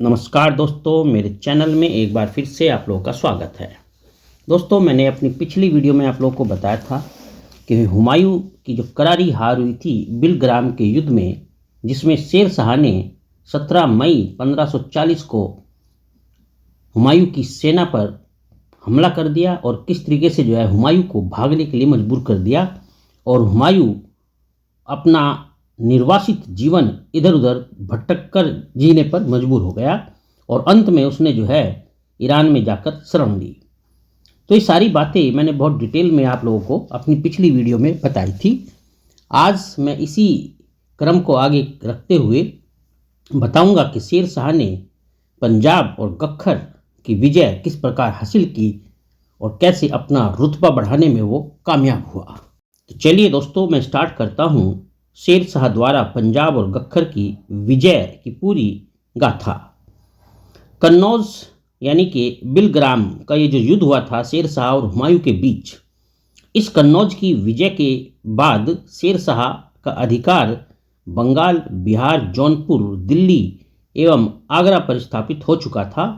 नमस्कार दोस्तों, मेरे चैनल में एक बार फिर से आप लोगों का स्वागत है। दोस्तों, मैंने अपनी पिछली वीडियो में आप लोगों को बताया था कि हुमायूं की जो करारी हार हुई थी बिलग्राम के युद्ध में, जिसमें शेर शाह ने 17 मई 1540 को हुमायूं की सेना पर हमला कर दिया और किस तरीके से हुमायूं को भागने के लिए मजबूर कर दिया और हुमायूं अपना निर्वासित जीवन इधर उधर भटक कर जीने पर मजबूर हो गया और अंत में उसने ईरान में जाकर शरण ली। तो ये सारी बातें मैंने बहुत डिटेल में आप लोगों को अपनी पिछली वीडियो में बताई थी। आज मैं इसी क्रम को आगे रखते हुए बताऊंगा कि शेर शाह ने पंजाब और गख्खर की विजय किस प्रकार हासिल की और कैसे अपना रुतबा बढ़ाने में वो कामयाब हुआ। तो चलिए दोस्तों, मैं स्टार्ट करता हूँ शेर शाह द्वारा पंजाब और गख्खर की विजय की पूरी गाथा। कन्नौज यानी कि बिलग्राम का ये जो युद्ध हुआ था शेर शाह और हुमायूं के बीच, इस कन्नौज की विजय के बाद शेर शाह का अधिकार बंगाल, बिहार, जौनपुर, दिल्ली एवं आगरा पर स्थापित हो चुका था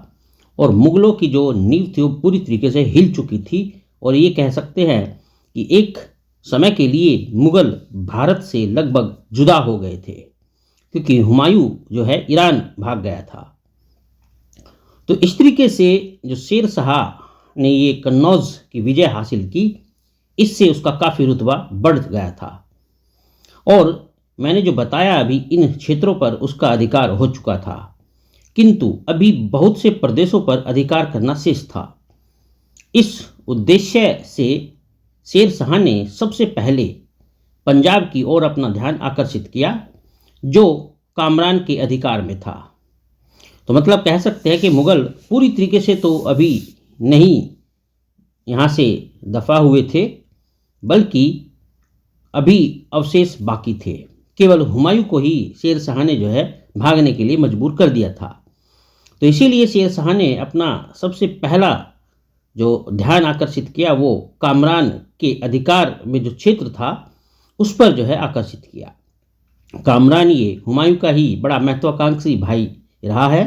और मुगलों की जो नींव थी वो पूरी तरीके से हिल चुकी थी और ये कह सकते हैं कि एक समय के लिए मुगल भारत से लगभग जुदा हो गए थे, क्योंकि हुमायूं ईरान भाग गया था। तो इस तरीके से जो शेर शाह ने ये कन्नौज की विजय हासिल की, इससे उसका काफ़ी रुतबा बढ़ गया था और मैंने जो बताया अभी इन क्षेत्रों पर उसका अधिकार हो चुका था, किंतु अभी बहुत से प्रदेशों पर अधिकार करना शेष था। इस उद्देश्य से शेर शाह ने सबसे पहले पंजाब की ओर अपना ध्यान आकर्षित किया, जो कामरान के अधिकार में था। तो मतलब कह सकते हैं कि मुगल पूरी तरीके से तो अभी नहीं यहाँ से दफा हुए थे, बल्कि अभी अवशेष बाकी थे। केवल हुमायूं को ही शेर शाह ने भागने के लिए मजबूर कर दिया था। तो इसीलिए शेर शाह ने अपना सबसे पहला जो ध्यान आकर्षित किया वो कामरान के अधिकार में जो क्षेत्र था उस पर आकर्षित किया। कामरान ये हुमायूं का ही बड़ा महत्वाकांक्षी भाई रहा है।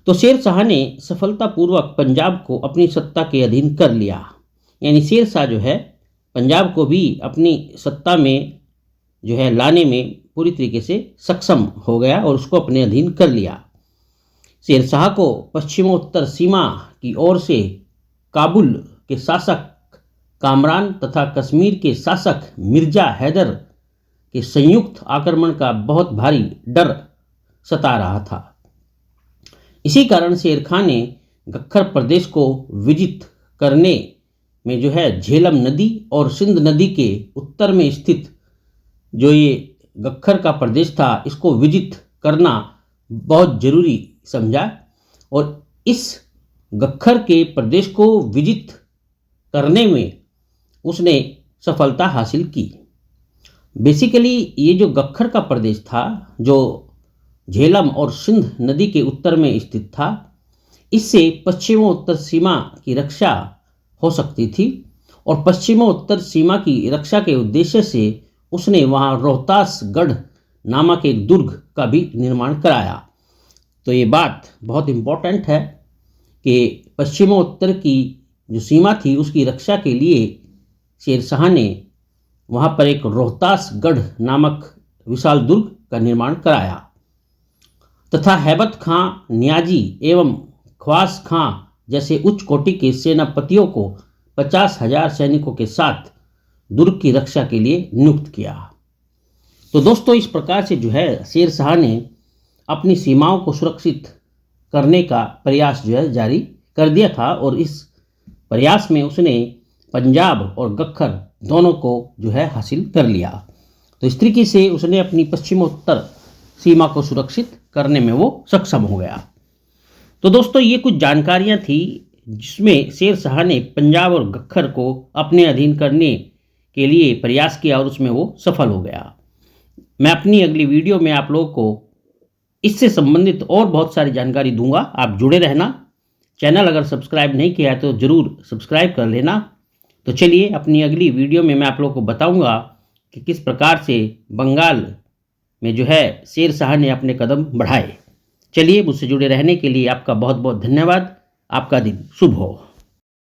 तो शेर शाह ने सफलतापूर्वक पंजाब को अपनी सत्ता के अधीन कर लिया, यानी शेर शाह पंजाब को भी अपनी सत्ता में लाने में पूरी तरीके से सक्षम हो गया और उसको अपने अधीन कर लिया। शेर शाह को पश्चिमोत्तर सीमा की ओर से काबुल के शासक कामरान तथा कश्मीर के शासक मिर्जा हैदर के संयुक्त आक्रमण का बहुत भारी डर सता रहा था। इसी कारण शेर खान ने गख्खर प्रदेश को विजित करने में झेलम नदी और सिंध नदी के उत्तर में स्थित जो ये गख्खर का प्रदेश था, इसको विजित करना बहुत जरूरी समझा और इस गख्खर के प्रदेश को विजित करने में उसने सफलता हासिल की। बेसिकली ये जो गख्खर का प्रदेश था, जो झेलम और सिंध नदी के उत्तर में स्थित था, इससे पश्चिमोत्तर सीमा की रक्षा हो सकती थी और पश्चिमोत्तर सीमा की रक्षा के उद्देश्य से उसने वहाँ रोहतासगढ़ नामक एक दुर्ग का भी निर्माण कराया। तो ये बात बहुत इम्पोर्टेंट है कि पश्चिमोत्तर की जो सीमा थी उसकी रक्षा के लिए शेर शाह ने वहाँ पर एक रोहतासगढ़ नामक विशाल दुर्ग का निर्माण कराया तथा हैबत खां, नियाजी एवं ख्वास खां जैसे उच्च कोटि के सेनापतियों को 50,000 सैनिकों के साथ दुर्ग की रक्षा के लिए नियुक्त किया। तो दोस्तों, इस प्रकार से शेर शाह ने अपनी सीमाओं को सुरक्षित करने का प्रयास जारी कर दिया था और इस प्रयास में उसने पंजाब और गख्खर दोनों को हासिल कर लिया। तो इस तरीके से उसने अपनी पश्चिमोत्तर सीमा को सुरक्षित करने में वो सक्षम हो गया। तो दोस्तों, ये कुछ जानकारियां थी जिसमें शेर शाह ने पंजाब और गख्खर को अपने अधीन करने के लिए प्रयास किया और उसमें वो सफल हो गया। मैं अपनी अगली वीडियो में आप लोगों को इससे संबंधित और बहुत सारी जानकारी दूंगा। आप जुड़े रहना। चैनल अगर सब्सक्राइब नहीं किया है तो ज़रूर सब्सक्राइब कर लेना। तो चलिए, अपनी अगली वीडियो में मैं आप लोगों को बताऊंगा कि किस प्रकार से बंगाल में शेर शाह ने अपने कदम बढ़ाए। चलिए, मुझसे जुड़े रहने के लिए आपका बहुत बहुत धन्यवाद। आपका दिन शुभ हो।